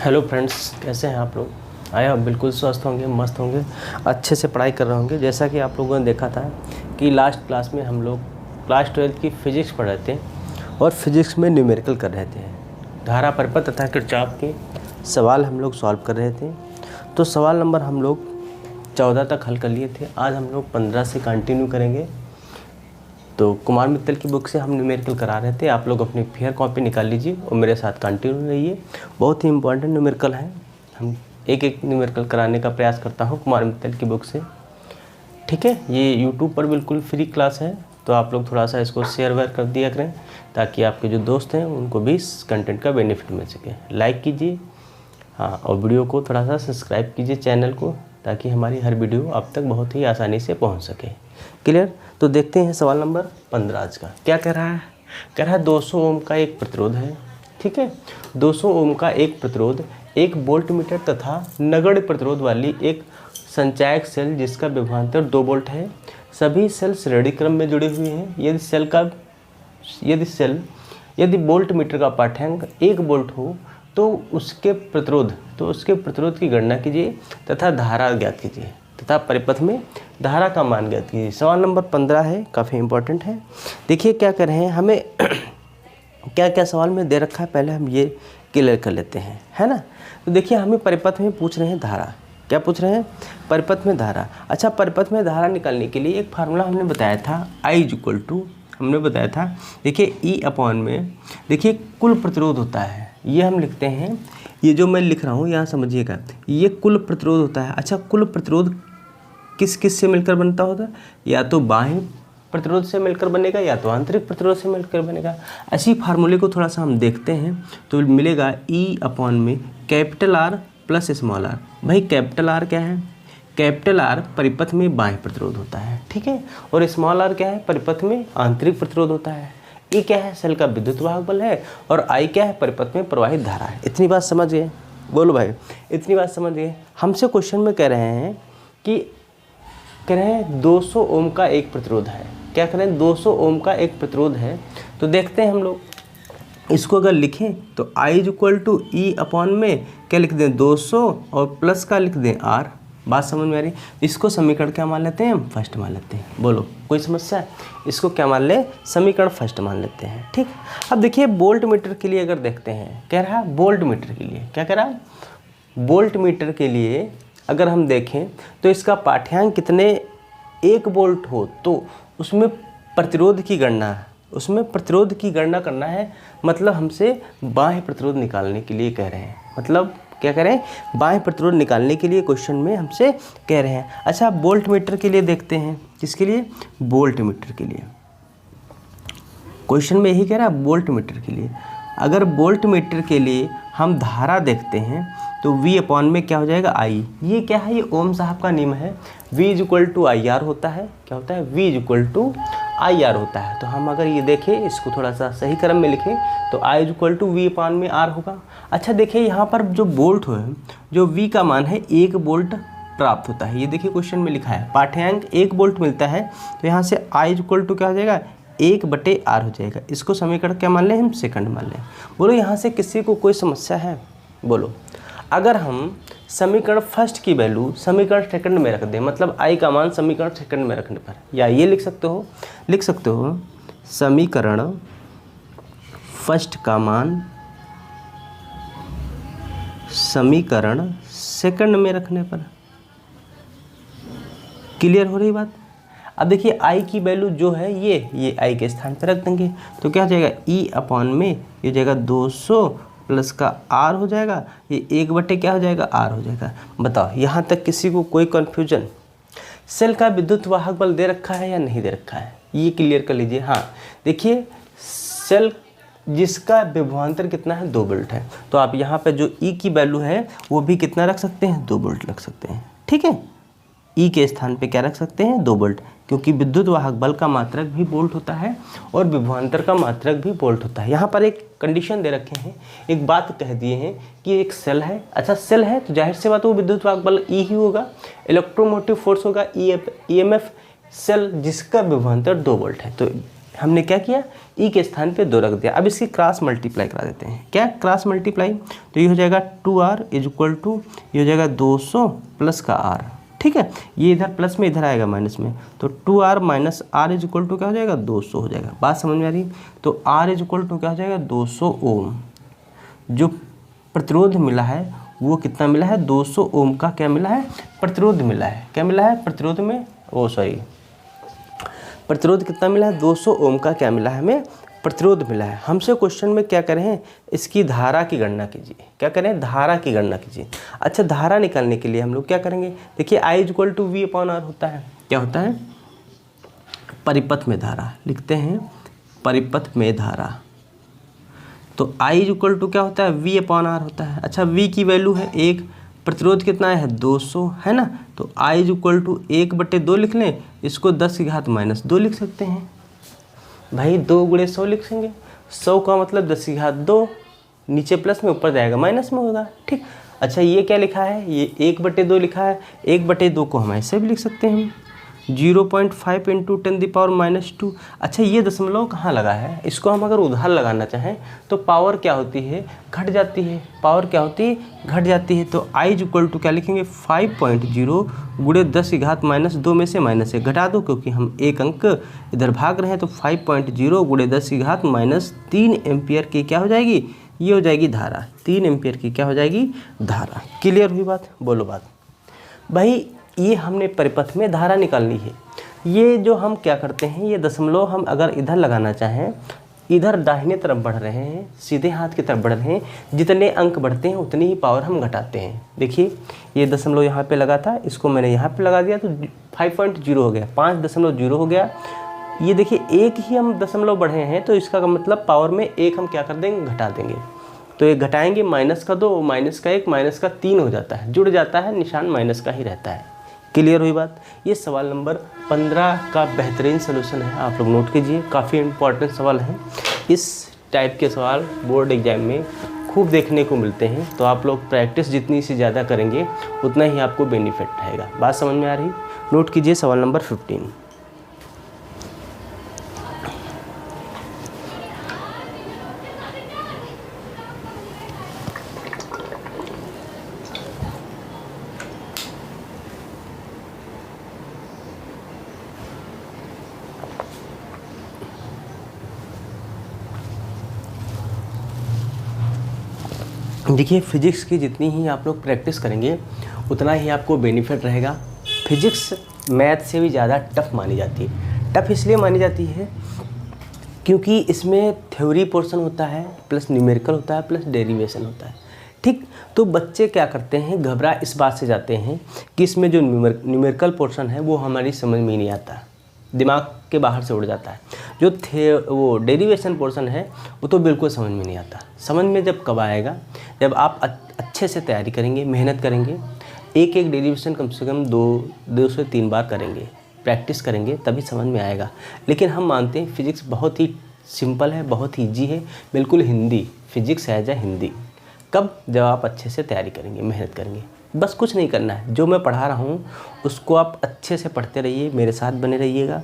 Hello friends, कैसे हैं आप लोग? आए आप बिल्कुल स्वस्थ होंगे, मस्त होंगे, अच्छे से पढ़ाई कर रहे होंगे। जैसा कि आप लोगों ने देखा था कि लास्ट क्लास में हम लोग क्लास 12 की फिजिक्स पढ़ रहे थे और फिजिक्स में न्यूमेरिकल कर रहे थे। धारा परिपथ तथा किरचॉफ के सवाल हम लोग सॉल्व कर रहे थे। तो सवाल नंबर हम लोग 14 तक हल कर लिए थे। आज हम लोग 15 से कंटिन्यू करेंगे। तो कुमार मित्तल की बुक से हम न्यूमेरिकल करा रहे थे। आप लोग अपनी फेयर कॉपी निकाल लीजिए और मेरे साथ कंटिन्यू रहिए। बहुत ही इंपॉर्टेंट न्यूमेरिकल है। हम एक एक न्यूमेरिकल कराने का प्रयास करता हूँ कुमार मित्तल की बुक से। ठीक है, ये यूट्यूब पर बिल्कुल फ्री क्लास है, तो आप लोग थोड़ा सा इसको शेयर वेयर कर दिया करें ताकि आपके जो दोस्त हैं उनको भी इस कंटेंट का बेनिफिट मिल सके। लाइक कीजिए, हाँ, और वीडियो को थोड़ा सा सब्सक्राइब कीजिए चैनल को, ताकि हमारी हर वीडियो आप तक बहुत ही आसानी से पहुंच सके। क्लियर? तो देखते हैं सवाल नंबर 15 आज का क्या कह रहा है। कह रहा है 200 ओम का एक प्रतिरोध है। ठीक है, 200 ओम का एक प्रतिरोध, एक वोल्ट मीटर तथा नगण्य प्रतिरोध वाली एक संचायक सेल जिसका विभवांतर 2 वोल्ट है। सभी सेल श्रेणी क्रम में जुड़े हुए हैं। यदि वोल्ट मीटर का पाठ्यांक 1 वोल्ट हो तो उसके प्रतिरोध की गणना कीजिए तथा धारा ज्ञात कीजिए तथा परिपथ में धारा का मान ज्ञात कीजिए। सवाल नंबर 15 है, काफ़ी इंपॉर्टेंट है। देखिए क्या कर रहे हैं, हमें क्या क्या सवाल में दे रखा है, पहले हम ये क्लियर कर लेते हैं, है ना। तो देखिए हमें परिपथ में पूछ रहे हैं धारा। क्या पूछ रहे हैं? परिपथ में धारा। अच्छा, परिपथ में धारा निकालने के लिए एक फार्मूला हमने बताया था, हमने बताया था, देखिए E/, में देखिए कुल प्रतिरोध होता है। ये हम लिखते हैं, ये जो मैं लिख रहा हूँ यहाँ समझिएगा, ये कुल प्रतिरोध होता है। अच्छा, कुल प्रतिरोध किस किस से मिलकर बनता होता है? या तो बाह्य प्रतिरोध से मिलकर बनेगा या तो आंतरिक प्रतिरोध से मिलकर बनेगा। ऐसी फार्मूले को थोड़ा सा हम देखते हैं तो मिलेगा E/, में capital R plus small r। भाई कैपिटल R क्या है? कैपिटल R परिपथ में बाह्य प्रतिरोध होता है, ठीक है, और स्मॉल r क्या है? परिपथ में आंतरिक प्रतिरोध होता है। E क्या है? सेल का विद्युत वाहक बल है, और I क्या है? परिपथ में प्रवाहित धारा है। इतनी बात समझ गए? बोलो भाई, इतनी बात समझ गए? हमसे क्वेश्चन में कह रहे हैं कि 200 ओम का एक प्रतिरोध है। क्या करें? 200 ओम का एक प्रतिरोध है। तो देखते हैं हम लोग इसको अगर लिखें तो I E/, में क्या लिख दें? 200 और प्लस का लिख दें R। बात समझ में आ रही? इसको समीकरण क्या मान लेते हैं? हम फर्स्ट मान लेते हैं। बोलो, कोई समस्या है? इसको क्या मान ले? समीकरण फर्स्ट मान लेते हैं। ठीक, अब देखिए वोल्ट मीटर के लिए अगर देखते हैं, कह रहा है वोल्ट मीटर के लिए, क्या कह रहा है? वोल्ट मीटर के लिए अगर हम देखें तो इसका पाठ्यांक कितने 1 वोल्ट हो तो उसमें प्रतिरोध की गणना करना है। मतलब हमसे बाह्य प्रतिरोध निकालने के लिए कह रहे हैं। मतलब क्या करें? बाह्य प्रतिरोध निकालने के लिए क्वेश्चन में हमसे कह रहे हैं। अच्छा, वोल्ट मीटर के लिए देखते हैं। किसके लिए? वोल्ट मीटर के लिए। क्वेश्चन में यही कह रहा है, वोल्ट मीटर के लिए। अगर वोल्ट मीटर के लिए हम धारा देखते हैं तो V/, में क्या हो जाएगा? I। ये क्या है? ये ओम साहब का नियम है। V=IR होता है। क्या होता है? V=IR होता है। तो हम अगर ये देखें, इसको थोड़ा सा सही क्रम में लिखें तो I=V/R होगा। अच्छा, देखिए यहाँ पर जो वोल्ट है, जो V का मान है 1 वोल्ट प्राप्त होता है। ये देखिए क्वेश्चन में लिखा है पाठ्यांक 1 वोल्ट मिलता है। तो यहाँ से I क्या हो जाएगा? 1/R हो जाएगा। इसको समीकरण क्या मान लें? हम सेकंड मान लें। बोलो, यहाँ से किसी को कोई समस्या है? बोलो, अगर हम समीकरण फर्स्ट की वैल्यू समीकरण सेकंड में रख दें, मतलब I का मान समीकरण सेकंड में रखने पर, या ये लिख सकते हो समीकरण फर्स्ट का मान समीकरण सेकंड में रखने पर। क्लियर हो रही बात? अब देखिए I की वैल्यू जो है ये I के स्थान पर रख देंगे तो क्या हो जाएगा? E/, में ये हो जाएगा 200 प्लस का R हो जाएगा, ये 1/, क्या हो जाएगा? R हो जाएगा। बताओ, यहाँ तक किसी को कोई कन्फ्यूजन? सेल का विद्युत वाहक बल दे रखा है या नहीं दे रखा है? ये क्लियर कर लीजिए। हाँ, देखिए सेल जिसका विभवांतर कितना है? 2 वोल्ट है। तो आप यहाँ पे जो E की वैल्यू है वो भी कितना रख सकते हैं? 2 वोल्ट रख सकते हैं। ठीक है, E के स्थान पे क्या रख सकते हैं? 2 वोल्ट, क्योंकि विद्युत वाहक बल का मात्रक भी वोल्ट होता है और विभवांतर का मात्रक भी वोल्ट होता है। यहाँ पर एक कंडीशन दे रखे हैं, एक बात कह दिए हैं कि एक सेल है। अच्छा, सेल है तो जाहिर सी बात वो विद्युत वाहक बल E ही होगा, इलेक्ट्रोमोटिव फोर्स होगा EMF। सेल जिसका विभवांतर 2 वोल्ट है, तो हमने क्या किया, ई के स्थान पे 2 रख दिया। अब इसकी क्रॉस मल्टीप्लाई करा देते हैं। क्या क्रॉस मल्टीप्लाई, तो ये हो जाएगा 2r इज इक्वल टू, ये हो जाएगा 200 प्लस का r, ठीक है। ये इधर प्लस में, इधर आएगा माइनस में, तो 2r minus r is equal to क्या हो जाएगा, 200 हो जाएगा। बात समझ में आ रही। तो r इज इक्वल टू क्या हो जाएगा, 200 ओम। जो प्रतिरोध मिला है वो कितना मिला है, 200 ओम का क्या मिला है, प्रतिरोध मिला है। क्या मिला है प्रतिरोध में, प्रतिरोध कितना मिला है, 200 ओम का क्या मिला है, हमें प्रतिरोध मिला है। हमसे क्वेश्चन में क्या करें हैं, इसकी धारा की गणना कीजिए। क्या करें, धारा की गणना कीजिए। अच्छा, धारा निकालने के लिए हम लोग क्या करेंगे, देखिए I equal to V upon R होता है। क्या होता है, परिपथ में धारा लिखते हैं, परिपथ में धारा। तो I इक्वल टू क्या होता है, वी अपॉन आर होता है। अच्छा, वी की वैल्यू है 1, प्रतिरोध कितना है 200 है ना, तो I इक्वल टू 1/2 लिख लें, इसको 10 की घात -2 लिख सकते हैं। भाई 2 गुणे 100 लिखेंगे, 100 का मतलब 10 की घात 2, नीचे प्लस में ऊपर जाएगा माइनस में होगा, ठीक। अच्छा, ये क्या लिखा है, ये 1/2 लिखा है, 1/2 को हम ऐसे भी लिख सकते हैं 0.5 इंटू 10⁻²। अच्छा, ये दशमलव कहाँ लगा है, इसको हम अगर उधार लगाना चाहें तो पावर क्या होती है, घट जाती है। पावर क्या होती है, घट जाती है। तो I इक्वल टू क्या लिखेंगे, 5.0 गुणे 10 की घात -2 में से -1 घटा दो, क्योंकि हम एक अंक इधर भाग रहे हैं। तो 5.0 गुणे 10 की घात -3 एम्पियर की क्या हो जाएगी, ये हो जाएगी धारा। 3 एम्पियर की क्या हो जाएगी, धारा। क्लियर हुई बात, बोलो बात। भाई ये हमने परिपथ में धारा निकालनी है। ये जो हम क्या करते हैं, ये दशमलव हम अगर इधर लगाना चाहें, इधर दाहिने तरफ बढ़ रहे हैं, सीधे हाथ की तरफ बढ़ रहे हैं, जितने अंक बढ़ते हैं उतनी ही पावर हम घटाते हैं। देखिए, ये दशमलव यहाँ पे लगा था, इसको मैंने यहाँ पे लगा दिया तो 5.0 हो गया, 5.0 हो गया। ये देखिए, एक ही हम दशमलव बढ़े हैं, तो इसका मतलब पावर में एक हम क्या कर देंगे, घटा देंगे। तो ये घटाएंगे, -2, -1, -3 हो जाता है, जुड़ जाता है, निशान माइनस का ही रहता है। क्लियर हुई बात। ये सवाल नंबर 15 का बेहतरीन सलूशन है, आप लोग नोट कीजिए, काफ़ी इम्पोर्टेंट सवाल है। इस टाइप के सवाल बोर्ड एग्जाम में खूब देखने को मिलते हैं, तो आप लोग प्रैक्टिस जितनी सी ज़्यादा करेंगे उतना ही आपको बेनिफिट रहेगा। बात समझ में आ रही, नोट कीजिए सवाल नंबर 15। देखिए, फिजिक्स की जितनी ही आप लोग प्रैक्टिस करेंगे उतना ही आपको बेनिफिट रहेगा। फिजिक्स मैथ से भी ज़्यादा टफ मानी जाती है। टफ इसलिए मानी जाती है क्योंकि इसमें थ्योरी पोर्शन होता है, प्लस न्यूमेरिकल होता है, प्लस डेरिवेशन होता है, ठीक। तो बच्चे क्या करते हैं, घबरा इस बात से जाते हैं कि इसमें जो न्यूमेरिकल पोर्शन है वो हमारी समझ में ही नहीं आता, दिमाग के बाहर से उड़ जाता है। जो वो डेरिवेशन पोर्शन है वो तो बिल्कुल समझ में नहीं आता। समझ में जब कब आएगा, जब आप अच्छे से तैयारी करेंगे, मेहनत करेंगे, एक डेरिवेशन कम से कम 2 से 3 बार करेंगे, प्रैक्टिस करेंगे, तभी समझ में आएगा। लेकिन हम मानते हैं फिजिक्स बहुत ही सिंपल है, बहुत ही ईजी है, बिल्कुल हिंदी, फिजिक्स है या हिंदी। कब, जब आप अच्छे से तैयारी करेंगे, मेहनत करेंगे, बस कुछ नहीं करना है। जो मैं पढ़ा रहा हूँ उसको आप अच्छे से पढ़ते रहिए, मेरे साथ बने रहिएगा,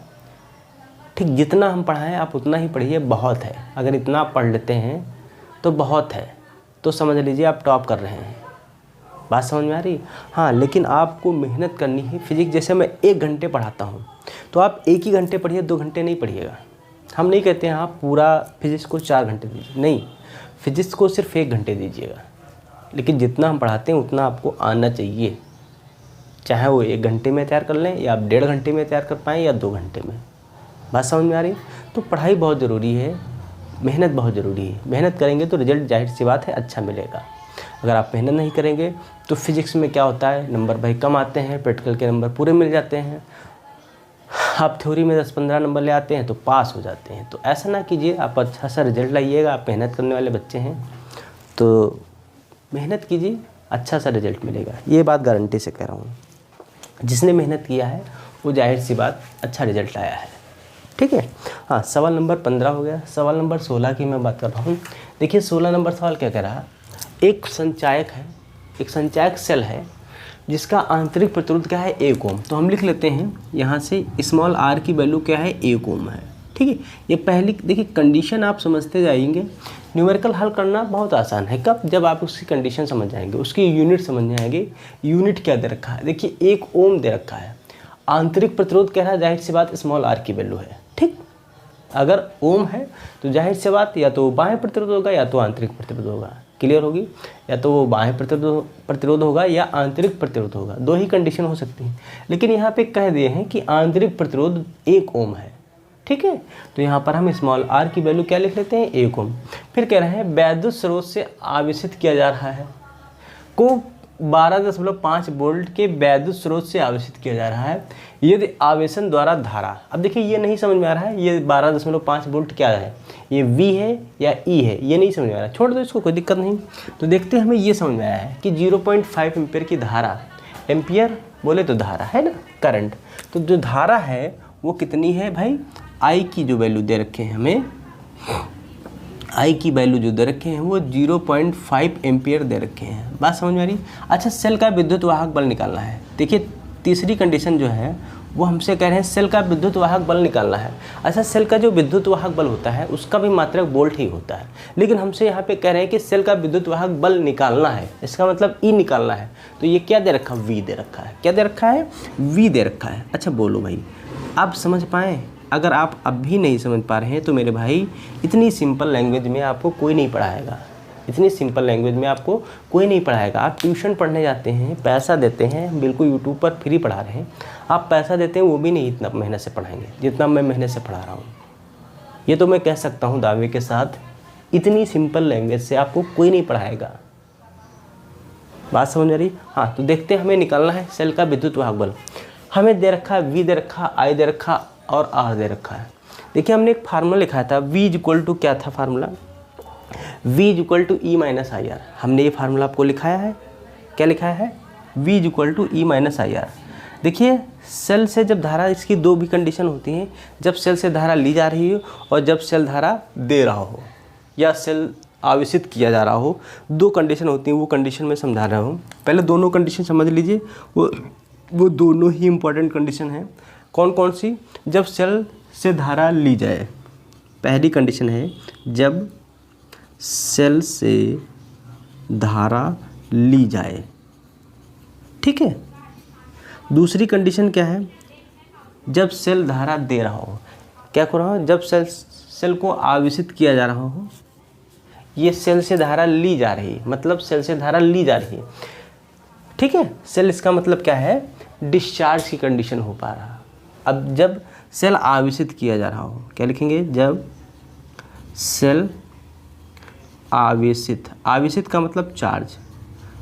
ठीक। जितना हम पढ़ाएं आप उतना ही पढ़िए, बहुत है। अगर इतना आप पढ़ लेते हैं तो बहुत है, तो समझ लीजिए आप टॉप कर रहे हैं। बात समझ में आ रही। हाँ, लेकिन आपको मेहनत करनी है। फिजिक्स जैसे मैं 1 घंटे पढ़ाता हूँ तो आप 1 ही घंटे पढ़िए, 2 घंटे नहीं पढ़िएगा। हम नहीं कहते हैं आप पूरा फिजिक्स को 4 घंटे दीजिए, नहीं, फिजिक्स को सिर्फ 1 घंटे दीजिएगा। लेकिन जितना हम पढ़ाते हैं उतना आपको आना चाहिए, चाहे वो 1 घंटे में तैयार कर लें या आप 1.5 घंटे में तैयार कर पाएँ या 2 घंटे में। बात समझ में आ रही। तो पढ़ाई बहुत ज़रूरी है, मेहनत बहुत ज़रूरी है। मेहनत करेंगे तो रिजल्ट जाहिर सी बात है अच्छा मिलेगा। अगर आप मेहनत नहीं करेंगे तो फिजिक्स में क्या होता है, नंबर भाई कम आते हैं, प्रैक्टिकल के नंबर पूरे मिल जाते हैं। आप थ्योरी में 10-15 नंबर ले आते हैं तो पास हो जाते हैं। तो ऐसा ना कीजिए, आप अच्छा सा रिजल्ट लाइएगा। आप मेहनत करने वाले बच्चे हैं तो मेहनत कीजिए, अच्छा सा रिजल्ट मिलेगा। ये बात गारंटी से कह रहा हूँ। जिसने मेहनत किया है वो जाहिर सी बात अच्छा रिजल्ट आया है, ठीक है। हाँ, सवाल नंबर 15 हो गया। सवाल नंबर 16 की मैं बात कर रहा हूँ। देखिए 16 नंबर सवाल क्या कह रहा है, एक संचायक है, एक संचायक सेल है जिसका आंतरिक प्रतिरोध क्या है 1 ओम। तो हम लिख लेते हैं यहाँ से स्मॉल r की वैल्यू क्या है 1 ओम है, ठीक है। ये पहली देखिए कंडीशन आप समझते जाएंगे, न्यूमेरिकल हल करना बहुत आसान है। कब? जब आप उसकी कंडीशन समझ जाएंगे, उसकी यूनिट समझ जाएंगे। यूनिट क्या दे रखा है, देखिए 1 ओम दे रखा है। आंतरिक प्रतिरोध कह रहा है, जाहिर सी बात स्मॉल r की वैल्यू है, ठीक। अगर ओम है तो जाहिर सी बात या तो बाह्य प्रतिरोध होगा या तो आंतरिक प्रतिरोध होगा। क्लियर होगी? या तो वो बाह्य प्रतिरोध होगा या आंतरिक प्रतिरोध होगा, 2 ही कंडीशन हो सकती हैं। लेकिन यहाँ पे कह दिए हैं कि आंतरिक प्रतिरोध 1 ओम है, ठीक है। तो यहाँ पर हम स्मॉल r की वैल्यू क्या लिख लेते हैं, 1 ओम। फिर कह रहे हैं वैद्युत स्रोत से आवेशित किया जा रहा है को 12.5 वोल्ट के वैद्युत स्रोत से आवेशित किया जा रहा है यदि आवेशन द्वारा धारा। अब देखिए ये नहीं समझ में आ रहा है, ये 12.5 वोल्ट क्या है, ये V है या E है, ये नहीं समझ में आ रहा है, छोड़ दो इसको, कोई दिक्कत नहीं। तो देखते हैं, हमें ये समझ में आया है कि 0.5 एम्पियर की धारा, एम्पियर बोले तो धारा है ना, करंट। तो जो धारा है वो कितनी है भाई, I की जो वैल्यू दे रखे हैं हमें, I की वैल्यू जो दे रखे हैं वो 0.5 एम्पियर दे रखे हैं। बात समझ में आ रही? अच्छा, सेल का विद्युत वाहक बल निकालना है। देखिए तीसरी कंडीशन जो है वो हमसे कह रहे हैं सेल का विद्युत वाहक बल निकालना है। अच्छा, सेल का जो विद्युत वाहक बल होता है उसका भी मात्रक वोल्ट ही होता है, लेकिन हमसे यहाँ पे कह रहे हैं कि सेल का विद्युत वाहक बल निकालना है, इसका मतलब E निकालना है। तो ये क्या दे रखा है, V दे रखा है। क्या दे रखा है, V दे रखा है। अच्छा बोलो भाई, आप समझ पाएँ? अगर आप अब भी नहीं समझ पा रहे हैं तो मेरे भाई, इतनी सिंपल लैंग्वेज में आपको कोई नहीं पढ़ाएगा, इतनी सिंपल लैंग्वेज में आपको कोई नहीं पढ़ाएगा। आप ट्यूशन पढ़ने जाते हैं, पैसा देते हैं, बिल्कुल यूट्यूब पर फ्री पढ़ा रहे हैं, आप पैसा देते हैं, वो भी नहीं इतना मेहनत से पढ़ाएंगे जितना मैं मेहनत से पढ़ा रहा हूँ। ये तो मैं कह सकता हूँ दावे के साथ, इतनी सिंपल लैंग्वेज से आपको कोई नहीं पढ़ाएगा। बात समझ आ रही? हाँ, तो देखते हैं, हमें निकालना है सेल का विद्युत वाहक बल। हमें दे रखा है V दे रखा, I दे रखा और R दे रखा है। देखिए हमने एक फार्मूला लिखा था, V इक्वल टू क्या था formula, V equal to E minus I R. हमने ये फार्मूला आपको लिखाया है, क्या लिखाया है, V equal to E minus I R. देखिए सेल से जब धारा, इसकी 2 भी कंडीशन होती हैं, जब सेल से धारा ली जा रही हो और जब सेल धारा दे रहा हो या सेल आवेशित किया जा रहा हो, 2 कंडीशन होती हैं। वो कंडीशन मैं समझा रहा हूँ, पहले दोनों कंडीशन समझ लीजिए। वो दोनों ही इम्पोर्टेंट कंडीशन है। कौन कौन सी? जब सेल से धारा ली जाए, पहली कंडीशन है जब सेल से धारा ली जाए, ठीक है। दूसरी कंडीशन क्या है, जब सेल धारा दे रहा हो। क्या कर रहा हो, जब सेल को आवेशित किया जा रहा हो। ये सेल से धारा ली जा रही है, मतलब सेल से धारा ली जा रही है, ठीक है। सेल, इसका मतलब क्या है, डिस्चार्ज की कंडीशन हो पा रहा। अब जब सेल आवेशित किया जा रहा हो, क्या लिखेंगे, जब सेल आवेशित, आवेशित का मतलब चार्ज,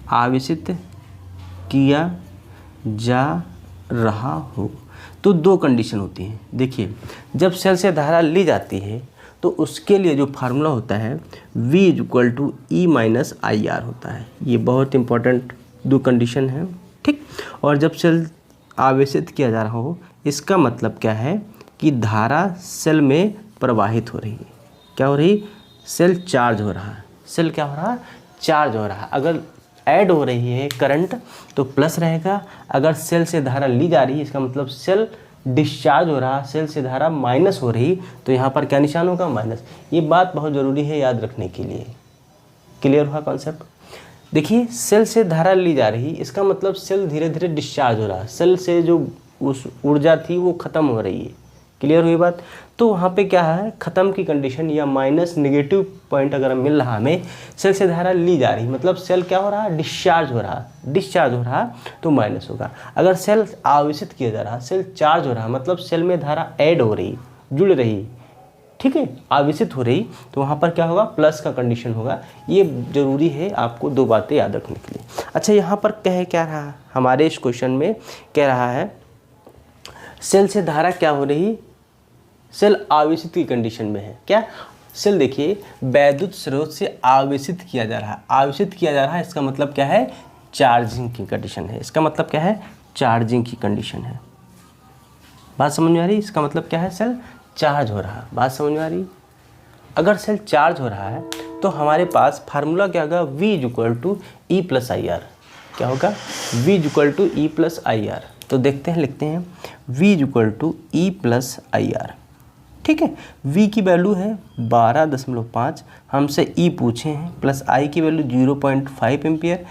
आवेशित किया जा रहा हो, तो 2 कंडीशन होती हैं। देखिए जब सेल से धारा ली जाती है तो उसके लिए जो फार्मूला होता है V equal to E minus I R होता है। ये बहुत इंपॉर्टेंट 2 कंडीशन है, ठीक। और जब सेल आवेशित किया जा रहा हो, इसका मतलब क्या है कि धारा सेल में प्रवाहित हो रही है। क्या हो रही, सेल चार्ज हो रहा है। सेल क्या हो रहा है, चार्ज हो रहा है। अगर ऐड हो रही है करंट तो प्लस रहेगा, अगर सेल से धारा ली जा रही है इसका मतलब सेल डिस्चार्ज हो रहा, सेल से धारा माइनस हो रही, तो यहाँ पर क्या निशान होगा, माइनस। ये बात बहुत ज़रूरी है याद रखने के लिए। क्लियर हुआ कॉन्सेप्ट? देखिए सेल से धारा ली जा रही, इसका मतलब सेल धीरे धीरे डिस्चार्ज हो रहा, सेल से जो उस ऊर्जा थी वो ख़त्म हो रही है। क्लियर हुई बात? तो वहाँ पे क्या है, ख़त्म की कंडीशन या माइनस नेगेटिव पॉइंट अगर मिल रहा हमें, सेल से धारा ली जा रही, मतलब सेल क्या हो रहा, डिस्चार्ज हो रहा। डिस्चार्ज हो रहा तो माइनस होगा। अगर सेल आवेशित किया जा रहा, सेल चार्ज हो रहा, मतलब सेल में धारा ऐड हो रही, जुड़ रही, ठीक है, आवेशित हो रही, तो वहाँ पर क्या होगा, प्लस का कंडीशन होगा। ये ज़रूरी है आपको 2 बातें याद रखने के लिए। अच्छा यहाँ पर कह क्या रहा, हमारे इस क्वेश्चन में कह रहा है सेल से धारा क्या हो रही, सेल आवेशित की कंडीशन में है। क्या, सेल देखिए वैद्युत स्रोत से आवेशित किया जा रहा है, आवेशित किया जा रहा है, इसका मतलब क्या है, चार्जिंग की कंडीशन है। इसका मतलब क्या है, चार्जिंग की कंडीशन है। बात समझ में आ रही? इसका मतलब क्या है, सेल चार्ज हो रहा। बात समझ में आ रही? अगर सेल चार्ज हो रहा है तो हमारे पास फार्मूला क्या होगा, V equal to E plus I R. क्या होगा, V equal to E plus I R. तो देखते हैं, लिखते हैं V equal to E plus I R, ठीक है। V की वैल्यू है 12.5, हमसे E पूछे हैं, प्लस I की वैल्यू 0.5 एम्पियर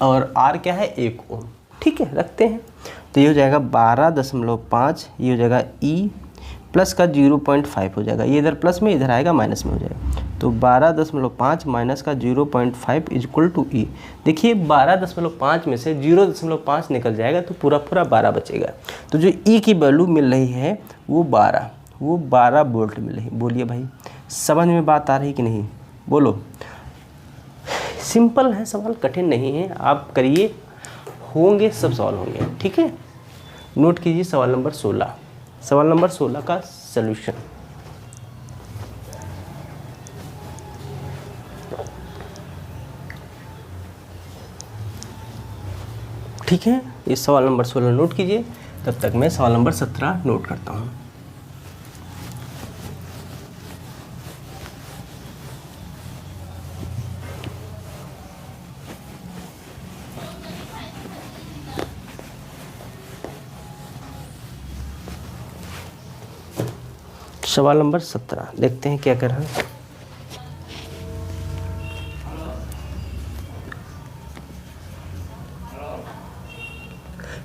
और R क्या है 1 ओम। ठीक है, रखते हैं। तो ये हो जाएगा 12.5, ये हो जाएगा E प्लस का 0.5 हो जाएगा, ये इधर प्लस में इधर आएगा माइनस में हो जाएगा। तो 12.5 माइनस का 0.5 इक्वल टू E। देखिए 12.5 में से 0.5 निकल जाएगा तो पूरा पूरा 12 बचेगा। तो जो E की वैल्यू मिल रही है वो 12 वोल्ट मिल रही। बोलिए भाई, समझ में बात आ रही कि नहीं? बोलो। सिंपल है सवाल, कठिन नहीं है, आप करिए, होंगे सब सवाल होंगे। ठीक है, नोट कीजिए सवाल नंबर 16। सवाल नंबर 16 का सलूशन। ठीक है, इस सवाल नंबर 16 नोट कीजिए, तब तक मैं सवाल नंबर 17 नोट करता हूँ। सवाल नंबर 17 देखते हैं क्या कर रहा है।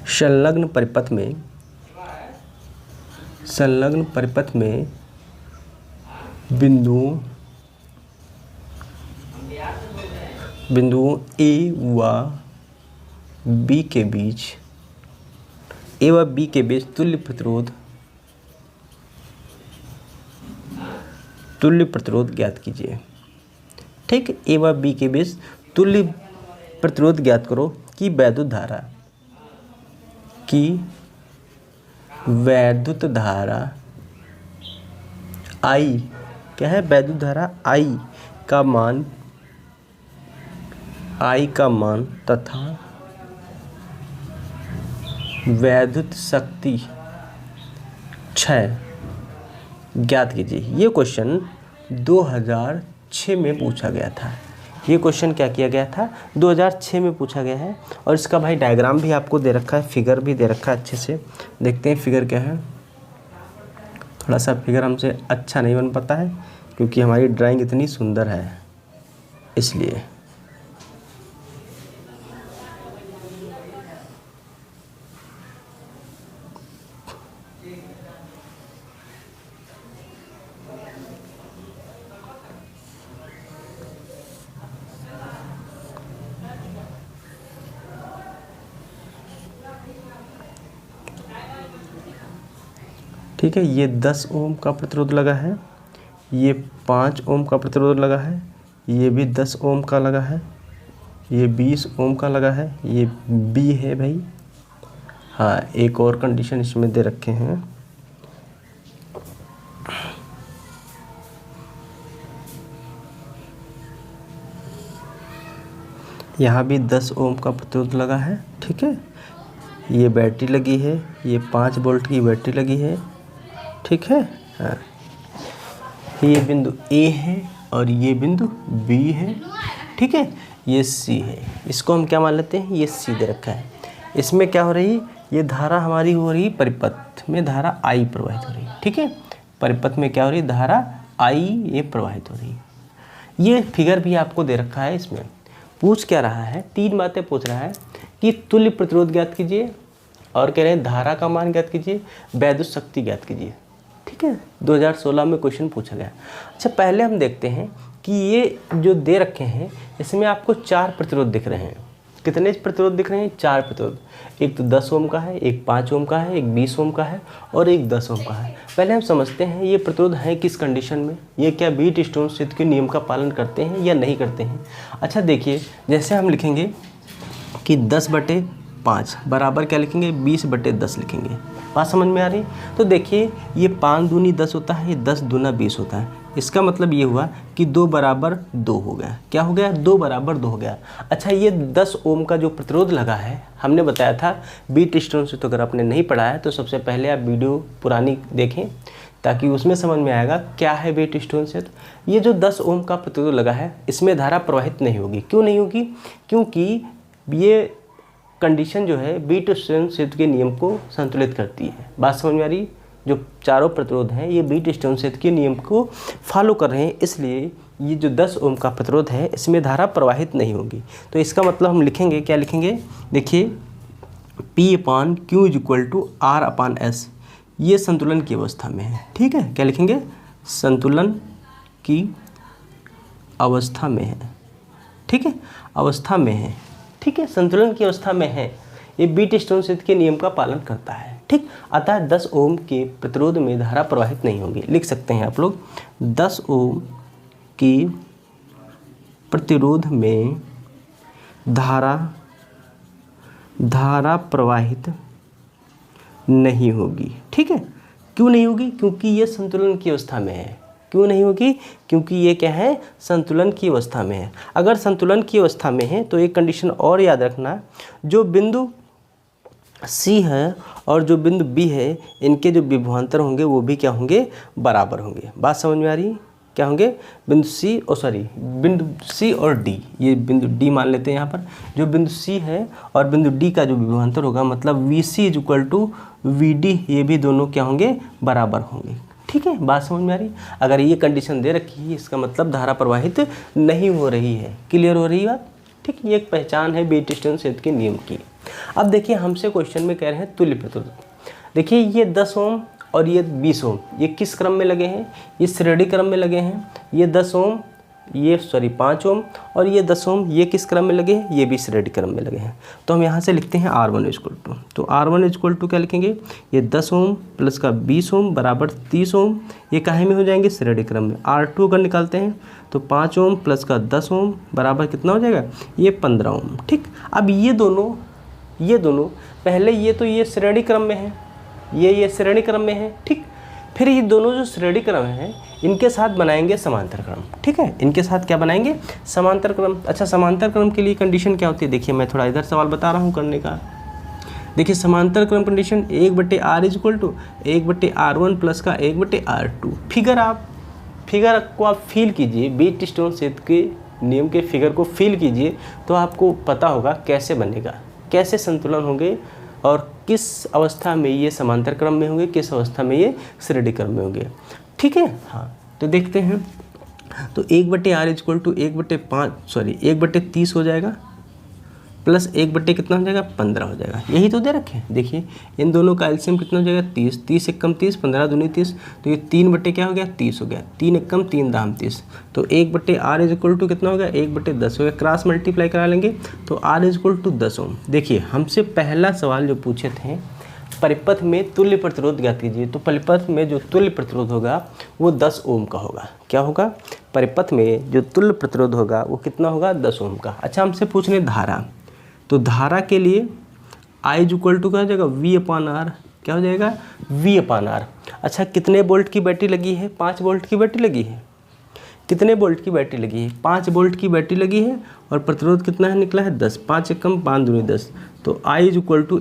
संलग्न परिपथ में बिंदुओं A व B के बीच तुल्य प्रतिरोध ज्ञात कीजिए। ठीक, A व B के बीच तुल्य प्रतिरोध ज्ञात करो कि वैद्युत धारा I क्या है, वैद्युत धारा I का मान तथा वैद्युत शक्ति क्षय ज्ञात कीजिए। ये क्वेश्चन 2006 में पूछा गया था। ये क्वेश्चन क्या किया गया था, 2006 में पूछा गया है। और इसका भाई डायग्राम भी आपको दे रखा है, फिगर भी दे रखा है। अच्छे से देखते हैं फिगर क्या है। थोड़ा सा फिगर हमसे अच्छा नहीं बन पाता है क्योंकि हमारी ड्राइंग इतनी सुंदर है, इसलिए। ठीक है, ये 10 ओम का प्रतिरोध लगा है, ये 5 ओम का प्रतिरोध लगा है, ये भी 10 ओम का लगा है, ये 20 ओम का लगा है, ये बी है भाई। हाँ, एक और कंडीशन इसमें दे रखे हैं, यहाँ भी 10 ओम का प्रतिरोध लगा है। ठीक है, ये बैटरी लगी है, ये 5 वोल्ट की बैटरी लगी है। ठीक है, हाँ, ये बिंदु A है और ये बिंदु B है। ठीक है, ये C है, इसको हम क्या मान लेते हैं, ये C दे रखा है। इसमें क्या हो रही, ये धारा हमारी हो रही, परिपथ में धारा I प्रवाहित हो रही। ठीक है, परिपथ में क्या हो रही, धारा I ये प्रवाहित हो रही। ये फिगर भी आपको दे रखा है। इसमें पूछ क्या रहा है, 3 बातें पूछ रहा है कि तुल्य प्रतिरोध ज्ञात कीजिए, और कह रहे हैं धारा का मान ज्ञात कीजिए, वैद्युत शक्ति ज्ञात कीजिए। ठीक है, 2016 में क्वेश्चन पूछा गया। अच्छा, पहले हम देखते हैं कि ये जो दे रखे हैं इसमें आपको 4 प्रतिरोध दिख रहे हैं। कितने प्रतिरोध दिख रहे हैं, 4 प्रतिरोध। एक तो 10 ओम का है, एक 5 ओम का है, एक 20 ओम का है और एक 10 ओम का है। पहले हम समझते हैं ये प्रतिरोध है किस कंडीशन में, ये क्या व्हीटस्टोन सूत्र के नियम का पालन करते हैं या नहीं करते हैं। अच्छा देखिए, जैसे हम लिखेंगे कि 10/5 बराबर क्या लिखेंगे, 20/10 लिखेंगे। बात समझ में आ रही? तो देखिए, ये 5 दूनी 10 होता है, ये 10 दूना 20 होता है। इसका मतलब ये हुआ कि 2 बराबर 2 हो गया। क्या हो गया, 2 बराबर 2 हो गया। अच्छा, ये 10 ओम का जो प्रतिरोध लगा है, हमने बताया था व्हीटस्टोन सूत्र, तो अगर आपने नहीं पढ़ा है तो सबसे पहले आप वीडियो पुरानी देखें ताकि उसमें समझ में आएगा क्या है व्हीटस्टोन सूत्र। ये जो 10 ओम का प्रतिरोध लगा है, इसमें धारा प्रवाहित नहीं होगी। क्यों नहीं होगी, क्योंकि ये कंडीशन जो है व्हीटस्टोन सूत्र के नियम को संतुलित करती है। बात समझ में आ रही? जो चारों प्रतिरोध हैं ये व्हीटस्टोन सेतु के नियम को फॉलो कर रहे हैं, इसलिए ये जो 10 ओम का प्रतिरोध है इसमें धारा प्रवाहित नहीं होगी। तो इसका मतलब हम लिखेंगे, क्या लिखेंगे, देखिए P/Q = R/S, ये संतुलन की अवस्था में है। ठीक है, क्या लिखेंगे, संतुलन की अवस्था में है। ठीक है, अवस्था में है। ठीक है, संतुलन की अवस्था में है, ये व्हीटस्टोन सेतु के नियम का पालन करता है। ठीक, अतः 10 ओम के प्रतिरोध में धारा प्रवाहित नहीं होगी। लिख सकते हैं आप लोग, 10 ओम की प्रतिरोध में धारा प्रवाहित नहीं होगी। ठीक है, क्यों नहीं होगी, क्योंकि ये संतुलन की अवस्था में है। क्यों नहीं होगी, क्योंकि ये क्या है, संतुलन की अवस्था में है। अगर संतुलन की अवस्था में है तो एक कंडीशन और याद रखना, जो बिंदु C है और जो बिंदु B है, इनके जो विभवांतर होंगे वो भी क्या होंगे, बराबर होंगे। बात समझ में आ रही है, क्या होंगे, बिंदु C और D, ये बिंदु D मान लेते हैं यहाँ पर, जो बिंदु C है और बिंदु D का जो विभवांतर होगा, मतलब VC = VD, ये भी दोनों क्या होंगे, बराबर होंगे। ठीक है, बात समझ में आ रही है। अगर ये कंडीशन दे रखी है, इसका मतलब धारा प्रवाहित नहीं हो रही है। क्लियर हो रही है बात। ठीक, ये एक पहचान है व्हीटस्टोन सेतु के नियम की। अब देखिए, हमसे क्वेश्चन में कह रहे हैं तुल्य प्रतिरोध। देखिए, ये 10 ओम और ये 20 ओम, ये किस क्रम में लगे हैं, ये श्रेणी क्रम में लगे हैं। ये 5 ओम और ये 10 ओम, ये किस क्रम में लगे हैं, ये भी श्रेणी क्रम में लगे हैं। तो हम यहाँ से लिखते हैं R1 = तो R1 = क्या लिखेंगे, ये 10 ओम प्लस का 20 ओम बराबर 30 ओम, ये काहे में हो जाएंगे, श्रेणी क्रम में। R2 अगर निकालते हैं तो 5 ओम प्लस का 10 ओम बराबर कितना हो जाएगा, ये 15 ओम। ठीक, अब ये दोनों पहले ये श्रेणी क्रम में है, ये श्रेणी क्रम में है। ठीक, फिर ये दोनों जो श्रेणी क्रम है इनके साथ बनाएंगे समांतर क्रम। ठीक है, इनके साथ क्या बनाएंगे, समांतर क्रम। अच्छा, समांतर क्रम के लिए कंडीशन क्या होती है, देखिए मैं थोड़ा इधर सवाल बता रहा हूँ करने का। देखिए, समांतर क्रम कंडीशन 1/R = 1/R1 प्लस का 1/R2। फिगर को आप फील कीजिए, व्हीटस्टोन सेतु के नियम के फिगर को फील कीजिए, तो आपको पता होगा कैसे बनेगा, कैसे संतुलन होंगे और किस अवस्था में ये समांतर क्रम में होंगे, किस अवस्था में ये श्रेणी क्रम में होंगे। ठीक है, हाँ, तो देखते हैं। तो 1/R = 1/30 हो जाएगा, प्लस 1/ कितना हो जाएगा, 15 हो जाएगा। यही तो दे रखे हैं। देखिए, इन दोनों का एलसीएम कितना हो जाएगा, 30, 30 × 30, 15 दूनी 30, तो ये 3/ क्या हो गया, 30 हो गया। 3 × 3 = 30, तो 1/R = कितना हो गया, 1/10 हो गया। क्रॉस मल्टीप्लाई करा लेंगे तो R = 10 ओम। देखिए, हमसे पहला सवाल जो पूछे थे, परिपथ में तुल्य प्रतिरोध ज्ञात कीजिए, तो परिपथ में जो तुल्य प्रतिरोध होगा वो 10 ओम का होगा। क्या होगा, परिपथ में जो तुल्य प्रतिरोध होगा वो कितना होगा, 10 ओम का। अच्छा, हमसे पूछ रहे धारा, तो धारा के लिए I = क्या हो जाएगा, V/R। क्या हो जाएगा, V/R। अच्छा, कितने वोल्ट की बैटरी लगी है, 5 वोल्ट की बैटरी लगी है। कितने वोल्ट की बैटरी लगी है, 5 वोल्ट की बैटरी लगी है, और प्रतिरोध कितना है, निकला है 10। 5 × 5 दूनी 10, तो I =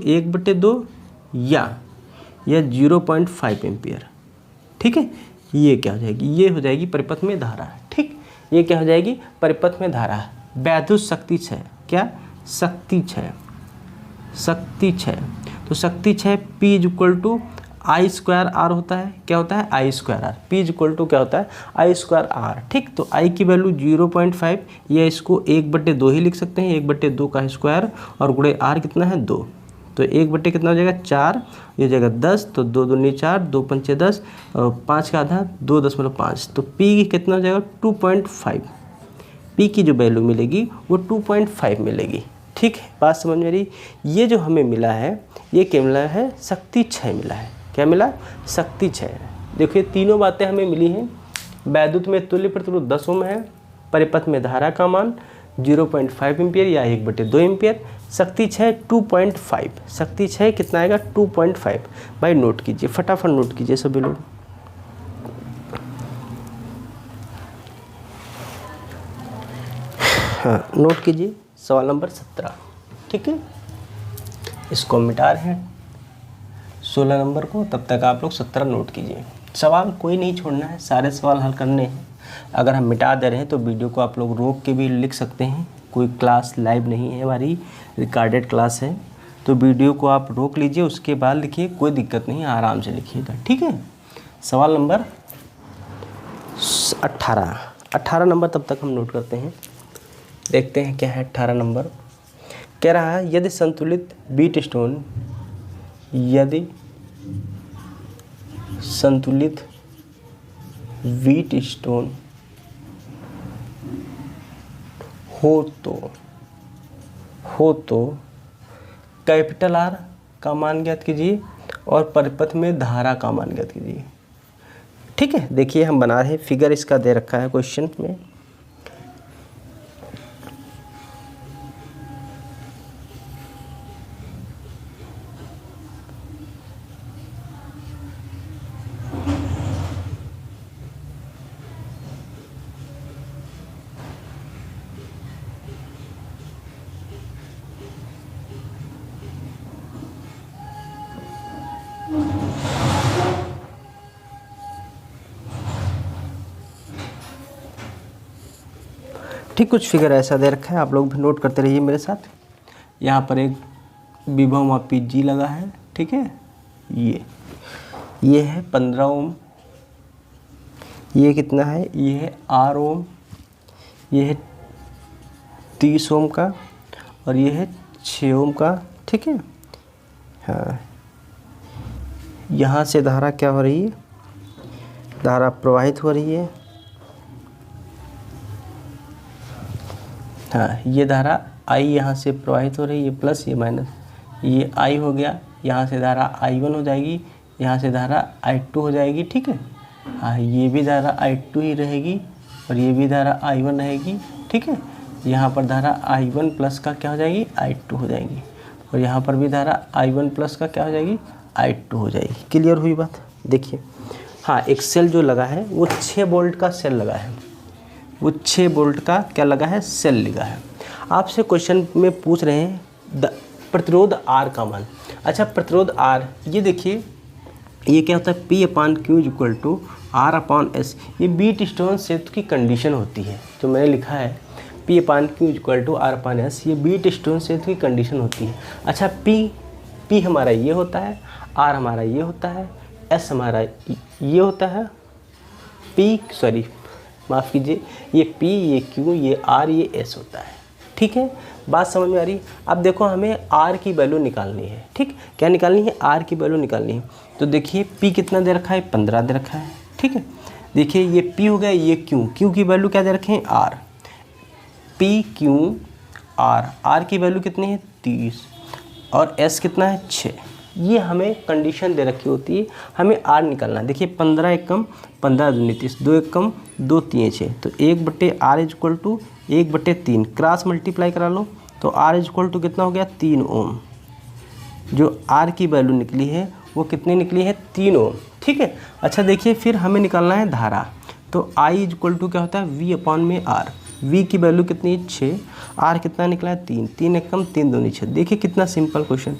1/2 या 0.5 एम्पियर। ठीक है, ये क्या हो जाएगी, ये हो जाएगी परिपथ में धारा। ठीक, ये क्या हो जाएगी, परिपथ में धारा। वैद्युत शक्ति क्षय, क्या, शक्ति क्षय। तो शक्ति क्षय P = I²R होता है। क्या होता है, I²R। P = क्या होता है, I²R। ठीक, तो I की वैल्यू 0.5, या इसको 1/2 ही लिख सकते हैं, 1/2 का स्क्वायर, और गुणे R कितना है, 2, तो 1/, कितना हो जाएगा, 4, ये हो जाएगा 10, तो 2 दूनी 4, 2 पंचे 10, और 5 का आधा 2.5, तो P कितना हो जाएगा, 2.5। P की जो वैल्यू मिलेगी वो 2.5 मिलेगी। ठीक है, बात समझ में आ रही। ये जो हमें मिला है, ये क्या मिला है, शक्ति क्षय मिला है। क्या मिला, शक्ति क्षय। देखिए, तीनों बातें हमें मिली हैं। वैद्युत में तुल्य प्रतिरोध 10 ओम है, परिपथ में धारा का मान 0.5 एम्पियर या 1/2 एम्पियर, शक्ति क्षय 2.5। शक्ति क्षय कितना आएगा, 2.5। भाई नोट कीजिए, फटाफट नोट कीजिए सभी लोग। हाँ, नोट कीजिए, सवाल नंबर 17। ठीक है, इसको मिटा रहे हैं 16 नंबर को, तब तक आप लोग 17 नोट कीजिए। सवाल कोई नहीं छोड़ना है, सारे सवाल हल करने हैं। अगर हम मिटा दे रहे हैं तो वीडियो को आप लोग रोक के भी लिख सकते हैं। कोई क्लास लाइव नहीं है, हमारी रिकॉर्डेड क्लास है, तो वीडियो को आप रोक लीजिए, उसके बाद लिखिए, कोई दिक्कत नहीं, आराम से लिखिएगा, ठीक है। सवाल नंबर 18 नंबर तब तक हम नोट करते हैं, देखते हैं क्या है 18 नंबर। कह रहा है यदि संतुलित बीट स्टोन, यदि संतुलित व्हीट स्टोन हो तो कैपिटल आर का मान ज्ञात कीजिए और परिपथ में धारा का मान ज्ञात कीजिए। ठीक है, देखिए हम बना रहे हैं, फिगर इसका दे रखा है क्वेश्चन में। ठीक, कुछ फिगर ऐसा दे रखा है, आप लोग भी नोट करते रहिए मेरे साथ। यहाँ पर एक विभव मापी जी लगा है, ठीक है, ये है 15 ओम, ये कितना है, ये है 8 ओम, ये है 30 ओम का, और ये है 6 ओम का, ठीक है। हाँ, यहाँ से धारा क्या हो रही है, धारा प्रवाहित हो रही है। हाँ, ये धारा आई यहाँ से प्रवाहित हो रही है, ये प्लस ये माइनस, ये आई हो गया, यहाँ से धारा I1 हो जाएगी, यहाँ से धारा I2 हो जाएगी, ठीक है। हाँ, ये भी धारा I2 ही रहेगी और ये भी धारा I1 रहेगी, ठीक है। यहाँ पर धारा I1 प्लस का क्या हो जाएगी, I2 हो जाएगी, और यहाँ पर भी धारा I1 प्लस का क्या हो जाएगी, I2 हो जाएगी। क्लियर हुई बात? देखिए, हाँ, एक सेल जो लगा है वो 6 वोल्ट का सेल लगा है, वो 6 वोल्ट का क्या लगा है, सेल लगा है। आपसे क्वेश्चन में पूछ रहे हैं प्रतिरोध R का मान। अच्छा, प्रतिरोध R, ये देखिए, ये क्या होता है, P/Q = R/S। ये बीट स्टोन सेतु की कंडीशन होती है, जो मैंने लिखा है P/Q = R/S, ये बीट स्टोन सेतु की कंडीशन होती है। अच्छा, P हमारा ये होता है, R हमारा ये होता है, S हमारा ये होता है, माफ़ कीजिए, ये P, ये Q, ये R, ये S होता है। ठीक है, बात समझ में आ रही है? अब देखो, हमें R की वैल्यू निकालनी है। ठीक, क्या निकालनी है, R की वैल्यू निकालनी है। तो देखिए, P कितना दे रखा है, 15 दे रखा है, ठीक है। देखिए, ये P हो गया, ये Q की वैल्यू क्या दे रखे हैं, R, P Q R, R की वैल्यू कितनी है, 30, और S कितना है, 6। ये हमें कंडीशन दे रखी होती है, हमें R निकालना है। देखिए, 15 एकम 15 दूनी 30, 2 एकम 2 3 6, तो 1/R = 1/3, क्रॉस मल्टीप्लाई करा लो तो R = कितना हो गया, 3 ओम। जो R की वैल्यू निकली है वो कितनी निकली है, 3 ओम। ठीक है। अच्छा, देखिए, फिर हमें निकालना है धारा, तो I = क्या होता है, V/R। V की वैल्यू कितनी है, 6, R कितना निकला है, 3, 3 एकम 3 दूनी 6। देखिए कितना सिंपल क्वेश्चन।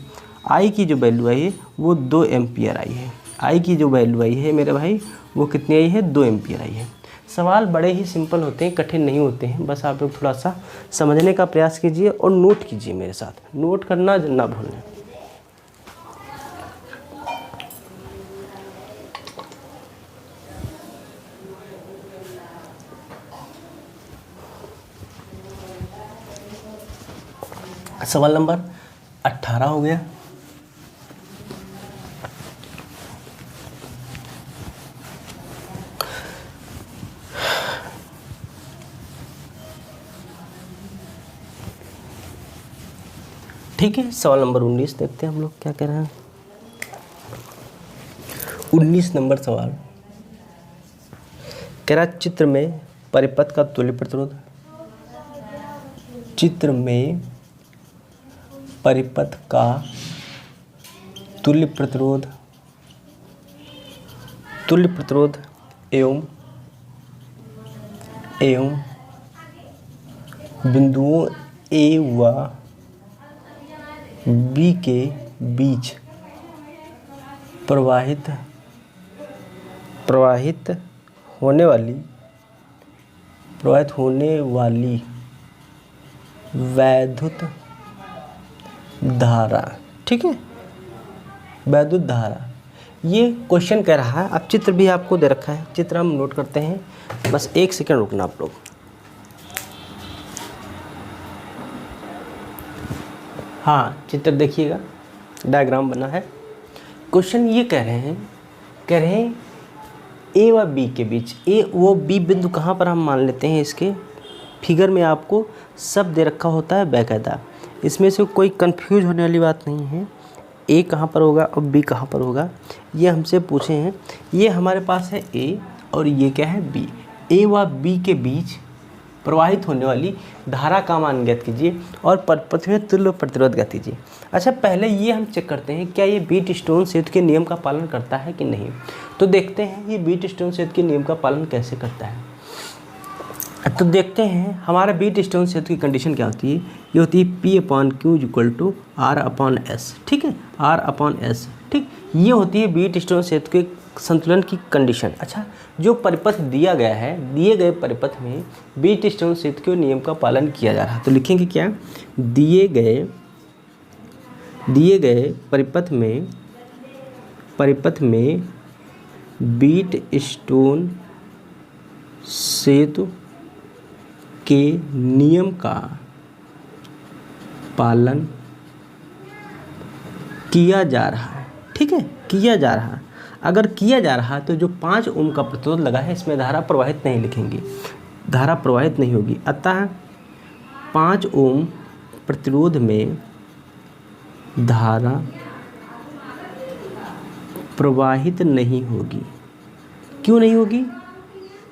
I की जो वैल्यू आई है वो 2 एम्पियर आई है, I की जो वैल्यू आई है मेरे भाई वो कितनी आई है, 2 एम्पियर आई है। सवाल बड़े ही सिंपल होते हैं, कठिन नहीं होते हैं, बस आप लोग थोड़ा सा समझने का प्रयास कीजिए और नोट कीजिए मेरे साथ, नोट करना ना भूलें। सवाल नंबर 18 हो गया। ठीक है, सवाल नंबर 19 देखते हैं हम लोग क्या कह रहे हैं। 19 नंबर सवाल कह रहा, चित्र में परिपथ का तुल्य प्रतिरोध, चित्र में परिपथ का तुल्य प्रतिरोध एवं बिंदुओं A व B के बीच प्रवाहित होने वाली वैद्युत धारा ठीक है, वैद्युत धारा। ये क्वेश्चन कह रहा है, अब चित्र भी आपको दे रखा है, चित्र हम नोट करते हैं, बस 1 सेकंड रुकना आप लोग। हाँ, चित्र देखिएगा, डायग्राम बना है। क्वेश्चन ये कह रहे हैं ए व बी के बीच, ए वो बी बिंदु कहाँ पर हम मान लेते हैं, इसके फिगर में आपको सब दे रखा होता है बाकायदा, इसमें से कोई कंफ्यूज होने वाली बात नहीं है। ए कहाँ पर होगा और बी कहाँ पर होगा, ये हमसे पूछे हैं। ये हमारे पास है ए और ये क्या है बी। ए व बी के बीच प्रवाहित होने वाली धारा का मान ज्ञात कीजिए और परिपथ में तुल्य प्रतिरोध ज्ञात कीजिए। अच्छा, पहले ये हम चेक करते हैं क्या ये बीट स्टोन सेतु के नियम का पालन करता है कि नहीं। तो देखते हैं ये बीट स्टोन सेतु के नियम का पालन कैसे करता है। तो देखते हैं हमारा बीट स्टोन सेतु की कंडीशन क्या होती है। ये होती है P/Q = R/S, ठीक है, R/S, ठीक। ये होती है बीट स्टोन सेतु के संतुलन की कंडीशन। अच्छा, जो परिपथ दिया गया है, दिए गए परिपथ में बीट स्टोन सेतु के नियम का पालन किया जा रहा है। तो लिखेंगे क्या, दिए गए परिपथ में बीट स्टोन सेतु के नियम का पालन किया जा रहा है, ठीक है, किया जा रहा है। अगर किया जा रहा है तो जो 5 ओम का प्रतिरोध लगा है इसमें धारा प्रवाहित नहीं लिखेंगे, धारा प्रवाहित नहीं होगी। अतः 5 ओम प्रतिरोध में धारा प्रवाहित नहीं होगी। क्यों नहीं होगी?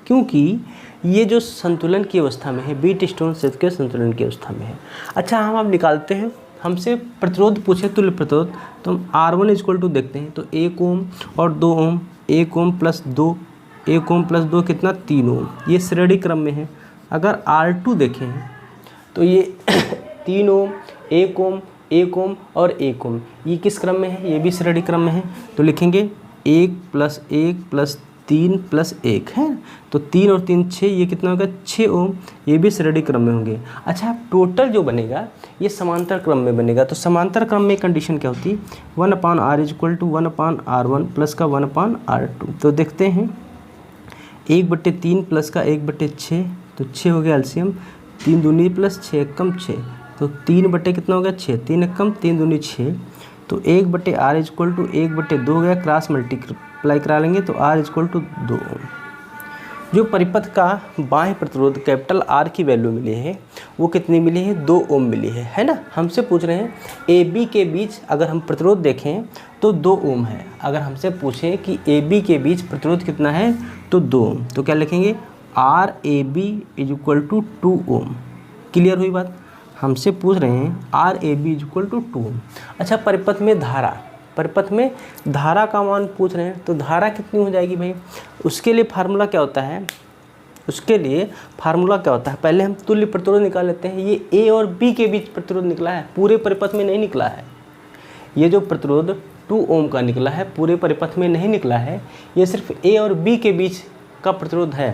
क्योंकि ये जो संतुलन की अवस्था में है, बीट स्टोन सेतु के संतुलन की अवस्था में है। अच्छा, हम अब निकालते हैं, हमसे प्रतिरोध पूछे तुल्य प्रतिरोध, तो हम R1 = देखते हैं, तो 1 ओम और 2 ओम, 1 ओम + 2, 1 ओम + 2 कितना 3 ओम, ये श्रेणी क्रम में है। अगर R2 देखें तो ये 3 ओम, 1 ओम, 1 ओम और 1 ओम, ये किस क्रम में है, ये भी श्रेणी क्रम में है। तो लिखेंगे 1 + 1 + 3 + 1 है, तो 3 और 3 6, ये कितना होगा 6 ओम, ये भी श्रेणी क्रम में होंगे। अच्छा, टोटल जो बनेगा ये समांतर क्रम में बनेगा। तो समांतर क्रम में कंडीशन क्या होती है, 1/R = 1/R1 + का 1/R2। तो देखते हैं 1/3 + का 1/6, तो 6 हो गया एलसीएम, 3 दूनी + 6 एकम 6, तो 3 कितना हो गया 6, 3 एकम 3 दूनी 6, तो 1/R = 1/2 हो गया, क्रॉस मल्टीप्लाई करा लेंगे तो R = 2 ओम। जो परिपथ का बाह्य प्रतिरोध कैपिटल R की वैल्यू मिली है वो कितनी मिली है, 2 ओम मिली है ना। हमसे पूछ रहे हैं ए बी के बीच अगर हम प्रतिरोध देखें तो 2 ओम है। अगर हमसे पूछें कि ए बी के बीच प्रतिरोध कितना है तो 2 ओम, तो क्या लिखेंगे RAB = 2 ओम। क्लियर हुई बात। हमसे पूछ रहे हैं RAB = 2 ओम। अच्छा, परिपथ में धारा का मान पूछ रहे हैं, तो धारा कितनी हो जाएगी भाई, उसके लिए फार्मूला क्या होता है, पहले हम तुल्य प्रतिरोध निकाल लेते हैं। ये ए और बी के बीच प्रतिरोध निकला है, पूरे परिपथ में नहीं निकला है। ये जो प्रतिरोध 2 ओम का निकला है पूरे परिपथ में नहीं निकला है, ये सिर्फ ए और बी के बीच का प्रतिरोध है।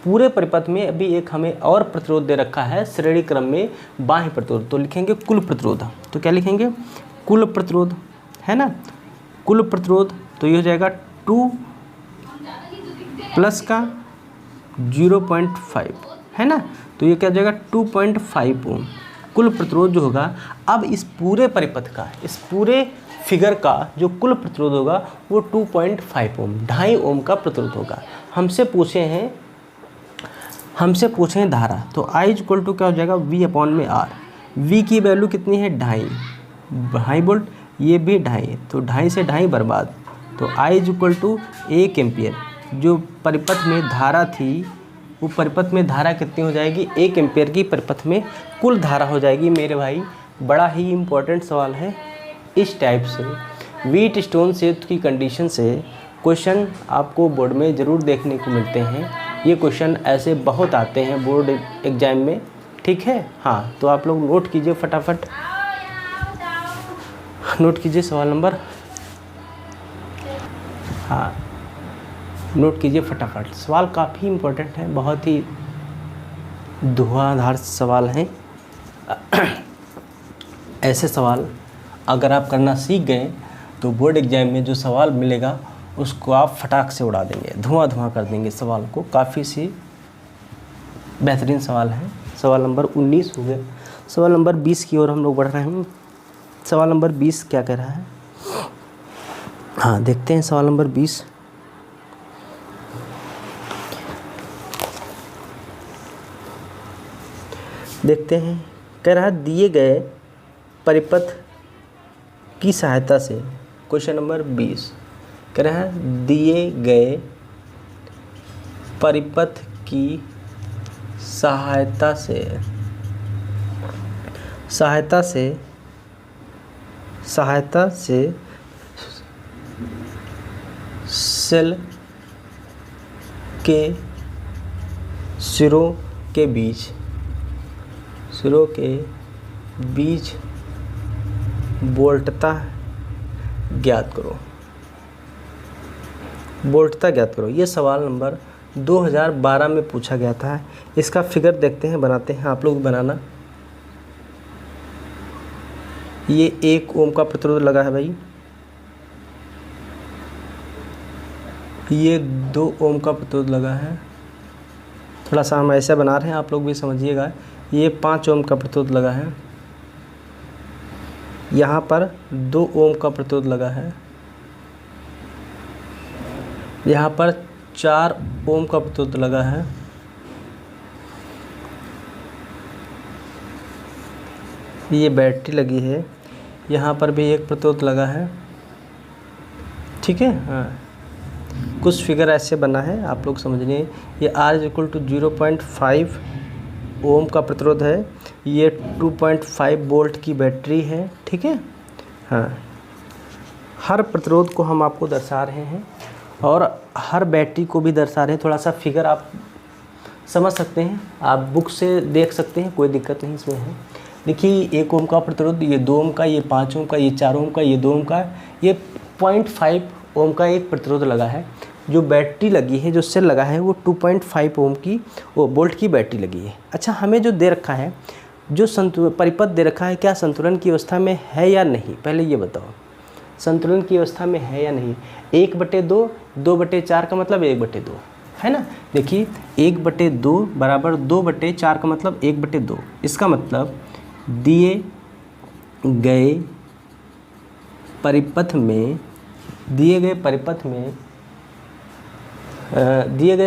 पूरे परिपथ में अभी एक हमें और प्रतिरोध दे रखा है श्रेणी क्रम में बाह्य प्रतिरोध, तो लिखेंगे कुल प्रतिरोध। तो क्या लिखेंगे, कुल प्रतिरोध, है ना, कुल प्रतिरोध। तो ये हो जाएगा 2 + का 0.5, है ना, तो ये क्या हो जाएगा 2.5 ओम कुल प्रतिरोध जो होगा। अब इस पूरे परिपथ का, इस पूरे फिगर का जो कुल प्रतिरोध होगा वो 2.5 ओम, 2.5 ओम का प्रतिरोध होगा। हमसे पूछे हैं धारा, तो I = क्या हो जाएगा V/R। V की वैल्यू कितनी है 2.5 वोल्ट, ये भी 2.5, तो 2.5 से 2.5 बर्बाद। तो I = 1 एम्पियर। जो परिपथ में धारा थी वो परिपथ में धारा कितनी हो जाएगी, 1 एम्पियर की परिपथ में कुल धारा हो जाएगी। मेरे भाई बड़ा ही इम्पोर्टेंट सवाल है। इस टाइप से बीट स्टोन सेतु की कंडीशन से क्वेश्चन आपको बोर्ड में ज़रूर देखने को मिलते हैं। ये क्वेश्चन ऐसे बहुत आते हैं बोर्ड एग्जाम में, ठीक है। हाँ, तो आप लोग नोट कीजिए, फटाफट नोट कीजिए सवाल नंबर, हाँ नोट कीजिए फटाफट। सवाल काफ़ी इम्पोर्टेंट है, बहुत ही धुआंधार सवाल हैं। ऐसे सवाल अगर आप करना सीख गए तो बोर्ड एग्जाम में जो सवाल मिलेगा उसको आप फटाक से उड़ा देंगे, धुआं धुआं कर देंगे सवाल को। काफ़ी सी बेहतरीन सवाल है। सवाल नंबर 19 हो गया। सवाल नंबर 20 की ओर हम लोग बढ़ रहे हैं। सवाल नंबर 20 क्या कह रहा है? हाँ, देखते हैं सवाल नंबर 20। देखते हैं, कह रहा है दिए गए परिपथ की सहायता से, क्वेश्चन नंबर 20 कह रहा है दिए गए परिपथ की सहायता से सेल के सिरों के बीच वोल्टता ज्ञात करो। ये सवाल नंबर 2012 में पूछा गया था। इसका फिगर देखते हैं, बनाते हैं, आप लोग बनाना। ये 1 ओम का प्रतिरोध लगा है भाई, ये 2 ओम का प्रतिरोध लगा है। थोड़ा सा हम ऐसे बना रहे हैं, आप लोग भी समझिएगा। ये 5 ओम का प्रतिरोध लगा है, यहाँ पर 2 ओम का प्रतिरोध लगा है, यहाँ पर 4 ओम का प्रतिरोध लगा है, ये बैटरी लगी है, यहाँ पर भी एक प्रतिरोध लगा है। ठीक है, हाँ, कुछ फिगर ऐसे बना है, आप लोग समझिए। ये R = 0.5 ओम का प्रतिरोध है, ये 2.5 वोल्ट की बैटरी है। ठीक है, हाँ, हर प्रतिरोध को हम आपको दर्शा रहे हैं और हर बैटरी को भी दर्शा रहे हैं। थोड़ा सा फिगर आप समझ सकते हैं, आप बुक से देख सकते हैं, कोई दिक्कत नहीं इसमें है। देखिए 1 ओम का प्रतिरोध, ये 2 ओम का, ये 5 ओम का, ये 4 ओम का, ये 2 ओम का, ये 0.5 ओम का एक प्रतिरोध लगा है। जो बैटरी लगी है, जो सेल लगा है, वो 2.5 ओम की वोल्ट की बैटरी लगी है। अच्छा, हमें जो दे रखा है, जो परिपथ दे रखा है, क्या संतुलन की अवस्था में है या नहीं? पहले ये बताओ, संतुलन की अवस्था में है या नहीं? 1/2, 2/4 का मतलब 1/2 है ना। देखिए 1/2 बराबर 2/4 का मतलब 1/2। इसका मतलब दिए गए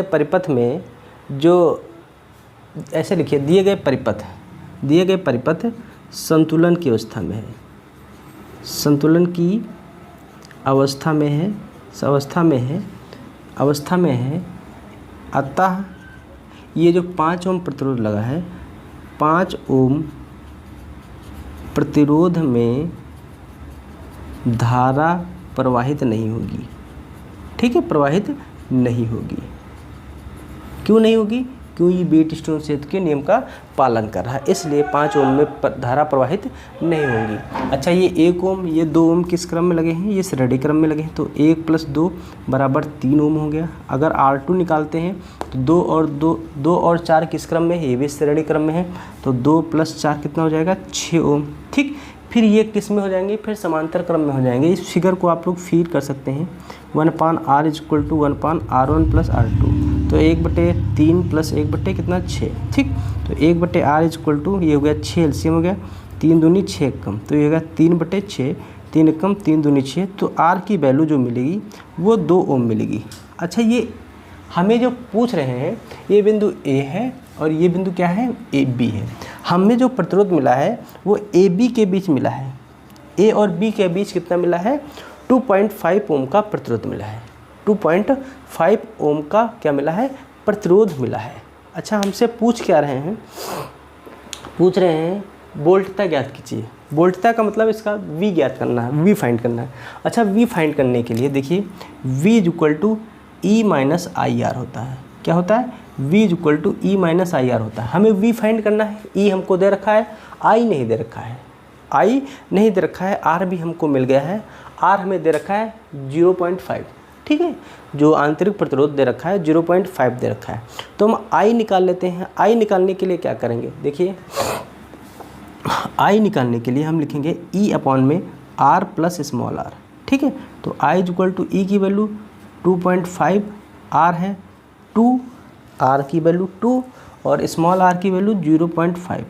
परिपथ में जो ऐसे लिखिए, दिए गए परिपथ संतुलन की अवस्था में है, अवस्था में है। अतः ये जो 5 ओम प्रतिरोध लगा है, 5 ओम प्रतिरोध में धारा प्रवाहित नहीं होगी। ठीक है, प्रवाहित नहीं होगी। क्यों नहीं होगी? क्यों? ये व्हीटस्टोन सेतु के नियम का पालन कर रहा है, इसलिए 5 ओम में धारा प्रवाहित नहीं होगी। अच्छा, ये 1 ओम, ये 2 ओम किस क्रम में लगे हैं? ये श्रेणी क्रम में लगे हैं, तो 1 + 2 बराबर 3 ओम हो गया। अगर R2 निकालते हैं तो 2 और 4 किस क्रम में है? ये भी श्रेणी क्रम में है, तो 2 + 4 कितना हो जाएगा? 6 ओम। ठीक, फिर ये किस में हो जाएंगे? फिर समांतर क्रम में हो जाएंगे। इस फिगर को आप लोग फीड कर सकते हैं। 1/R = 1/R1 + R2, तो 1/3 + 1 कितना? 6। ठीक, तो 1/R = ये हो गया 6, एलसीएम हो गया 3 दूनी 6 कम, तो ये हो गया 3/6, 3 कम 3 दूनी 6, तो R की वैल्यू जो मिलेगी वो 2 ओम मिलेगी। अच्छा, ये हमें जो पूछ रहे हैं, ये बिंदु A है और ये बिंदु क्या है? AB है। हमें जो प्रतिरोध मिला है वो AB के बीच मिला है, A और B के बीच कितना मिला है? 2.5 ओम का प्रतिरोध मिला है। 2.5 ओम का क्या मिला है? प्रतिरोध मिला है। अच्छा, हमसे पूछ क्या रहे हैं? पूछ रहे हैं वोल्टता ज्ञात कीजिए। वोल्टता का मतलब इसका V ज्ञात करना है, V फाइंड करना है। अच्छा, V फाइंड करने के लिए देखिए V = E - IR होता है। क्या होता है? V = E - IR होता है। हमें V फाइंड करना है। E हमको दे रखा है, I नहीं दे रखा है, R भी हमको मिल गया है। R हमें दे रखा है 0.5। ठीक है, जो आंतरिक प्रतिरोध दे रखा है 0.5 दे रखा है, तो हम I निकाल लेते हैं। I निकालने के लिए क्या करेंगे? देखिए I निकालने के लिए हम लिखेंगे E/में आर प्लस स्मॉल आर, ठीक है। तो I is equal to E की वैल्यू 2.5, आर है 2, आर की वैल्यू 2 और स्मॉल आर की वैल्यू 0.5,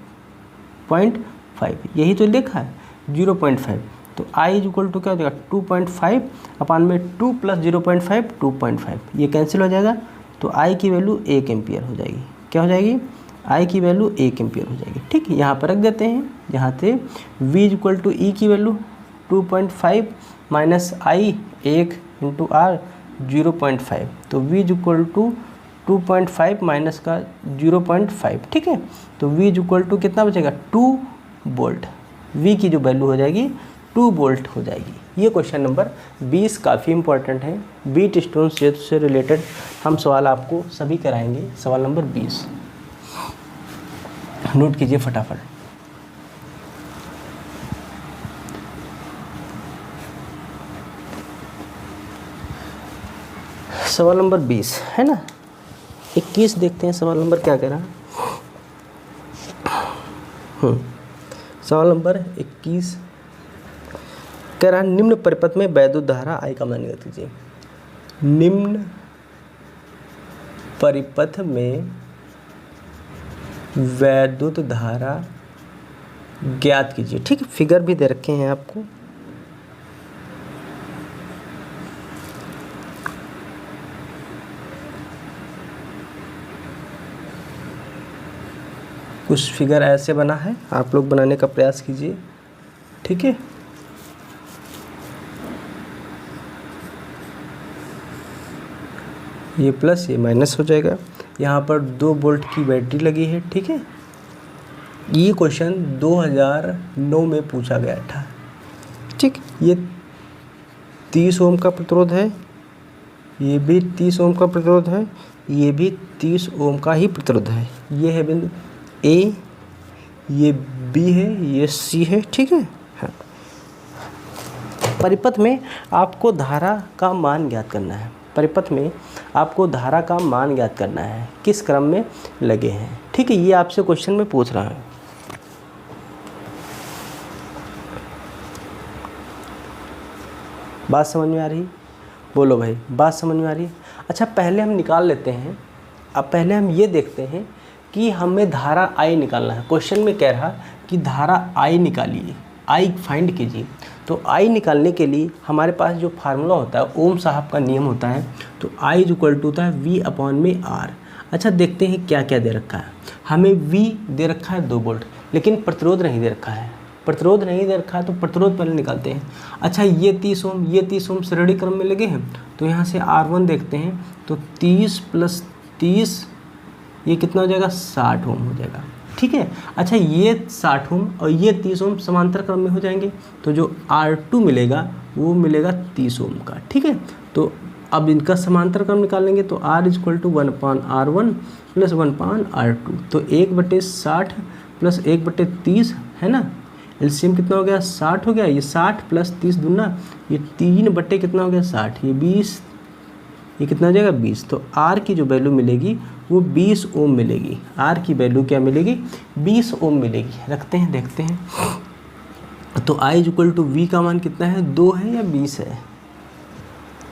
यही तो लिखा है 0.5। तो आई इज इक्वल टू क्या हो जाएगा 2.5 अपान में 2 प्लस 0.5 2.5, ये कैंसिल हो जाएगा। तो आई की वैल्यू 1 एम्पियर हो जाएगी। क्या हो जाएगी? आई की वैल्यू 1 एम्पियर हो जाएगी, ठीक। यहाँ पर रख देते हैं, यहाँ से V is equal to E की value 2.5 minus I 1 into R 0.5, तो V is equal to 2.5 minus का 0.5, ठीक है। तो वी इज इक्वल टू कितना बचेगा 2 वोल्ट, वी की जो वैल्यू हो जाएगी 2 वोल्ट हो जाएगी। ये क्वेश्चन नंबर 20 काफ़ी इंपॉर्टेंट है, बीट स्टोन से रिलेटेड हम सवाल आपको सभी कराएंगे। सवाल नंबर 20 नोट कीजिए फटाफट। सवाल नंबर 20 है ना। 21 देखते हैं सवाल नंबर क्या कह रहा है। सवाल नंबर 21 कह रहा है निम्न परिपथ में वैद्युत धारा आई का मान ज्ञात कीजिए। निम्न परिपथ में वैद्युत धारा ज्ञात कीजिए, ठीक है। फिगर भी दे रखे हैं आपको। कुछ फिगर ऐसे बना है, आप लोग बनाने का प्रयास कीजिए, ठीक है। ये प्लस ये माइनस हो जाएगा। यहाँ पर 2 वोल्ट की बैटरी लगी है, ठीक है। ये क्वेश्चन 2009 में पूछा गया था, ठीक। ये 30 ओम का प्रतिरोध है, ये भी 30 ओम का प्रतिरोध है, ये भी 30 ओम का ही प्रतिरोध है। ये है बिंदु ए, ये बी है, ये सी है, ठीक है। हाँ, परिपथ में आपको धारा का मान ज्ञात करना है। परिपथ में आपको धारा का मान ज्ञात करना है, किस क्रम में लगे हैं, ठीक है। ये आपसे क्वेश्चन में पूछ रहा है। बात समझ में आ रही? बोलो भाई, बात समझ में आ रही है? अच्छा, पहले हम निकाल लेते हैं। अब पहले हम ये देखते हैं कि हमें धारा आई निकालना है। क्वेश्चन में कह रहा कि धारा आई निकालिए, आई फाइंड कीजिए। तो आई निकालने के लिए हमारे पास जो फार्मूला होता है, ओम साहब का नियम होता है, तो आई इज इक्वल टू होता है वी अपॉन में आर। अच्छा, देखते हैं क्या क्या दे रखा है। हमें वी दे रखा है 2 वोल्ट, लेकिन प्रतिरोध नहीं दे रखा है। प्रतिरोध नहीं दे रखा है तो प्रतिरोध पहले निकालते हैं। अच्छा, ये 30 ओम, ये 30 ओम श्रेणी क्रम में लगे हैं, तो यहाँ से R1 देखते हैं। तो 30 प्लस 30 ये कितना हो जाएगा 60 ओम हो जाएगा, ठीक है। अच्छा, ये 60 ओम और ये 30 ओम समांतर क्रम में हो जाएंगे, तो जो R2 मिलेगा वो मिलेगा 30 ओम का, ठीक है। तो अब इनका समांतर क्रम निकालेंगे, तो R is equal to 1/R1 plus 1/R2, तो 1/60 प्लस 1/30 है ना। एलसीएम कितना हो गया 60 हो गया। ये 60 प्लस 30 दूना, ये 3 कितना हो गया 60, ये 20, ये कितना हो जाएगा 20। तो R की जो वैल्यू मिलेगी वो 20 ओम मिलेगी। R की वैल्यू क्या मिलेगी 20 ओम मिलेगी। रखते हैं, देखते हैं। तो I is equal to V का मान कितना है 2 है या 20 है?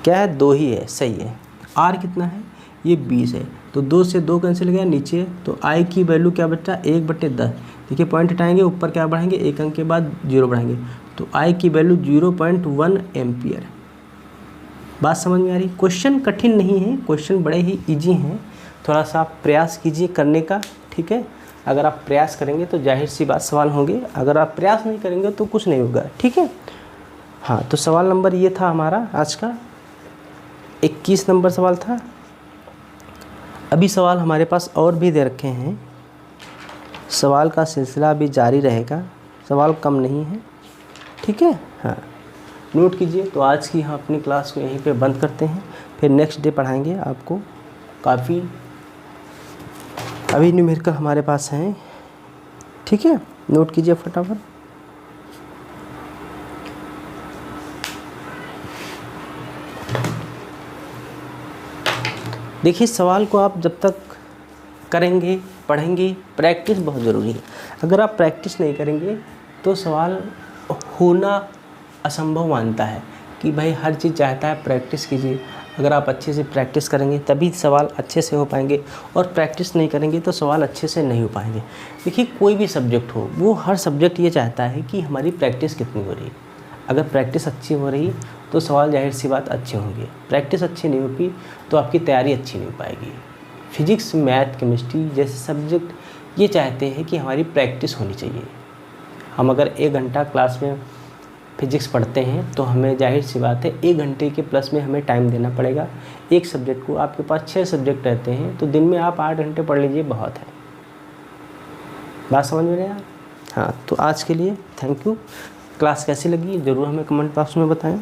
क्या है 2 ही है, सही है। R कितना है ये 20 है, तो 2 से 2 कैंसिल गया नीचे। तो I की वैल्यू क्या बचा 1/10। देखिए पॉइंट हटाएंगे, ऊपर क्या बढ़ाएंगे 1 अंक के बाद 0 बढ़ाएंगे, तो I की वैल्यू 0.1 एम्पियर। बात समझ में आ रही? क्वेश्चन कठिन नहीं है, क्वेश्चन बड़े ही इजी हैं। थोड़ा सा आप प्रयास कीजिए करने का, ठीक है। अगर आप प्रयास करेंगे तो जाहिर सी बात सवाल होंगे, अगर आप प्रयास नहीं करेंगे तो कुछ नहीं होगा, ठीक है। हाँ, तो सवाल नंबर ये था हमारा आज का, 21 नंबर सवाल था। अभी सवाल हमारे पास और भी दे रखे हैं, सवाल का सिलसिला भी जारी रहेगा, सवाल कम नहीं है, ठीक है। हाँ, नोट कीजिए। तो आज की हम अपनी क्लास को यहीं पे बंद करते हैं, फिर नेक्स्ट डे पढ़ाएंगे आपको। काफ़ी अभी न्यूमेरिकल हमारे पास हैं, ठीक है। नोट कीजिए फटाफट। देखिए, सवाल को आप जब तक करेंगे, पढ़ेंगे, प्रैक्टिस बहुत ज़रूरी है। अगर आप प्रैक्टिस नहीं करेंगे तो सवाल होना असंभव मानता है कि भाई हर चीज़ चाहता है प्रैक्टिस कीजिए। अगर आप अच्छे से प्रैक्टिस करेंगे तभी सवाल अच्छे से हो पाएंगे, और प्रैक्टिस नहीं करेंगे तो सवाल अच्छे से नहीं हो पाएंगे। देखिए कोई भी सब्जेक्ट हो, वो हर सब्जेक्ट ये चाहता है कि हमारी प्रैक्टिस कितनी हो रही। अगर प्रैक्टिस अच्छी हो रही तो सवाल जाहिर सी बात अच्छे होंगे, प्रैक्टिस अच्छी नहीं होगी तो आपकी तैयारी अच्छी नहीं हो पाएगी। फिजिक्स, मैथ, केमिस्ट्री जैसे सब्जेक्ट ये चाहते हैं कि हमारी प्रैक्टिस होनी चाहिए। हम अगर 1 घंटा क्लास में फिजिक्स पढ़ते हैं तो हमें जाहिर सी बात है 1 घंटे के प्लस में हमें टाइम देना पड़ेगा एक सब्जेक्ट को। आपके पास 6 सब्जेक्ट रहते हैं तो दिन में आप 8 घंटे पढ़ लीजिए, बहुत है। बात समझ में नहीं आ? हाँ, तो आज के लिए थैंक यू। क्लास कैसी लगी ज़रूर हमें कमेंट बॉक्स में बताएं।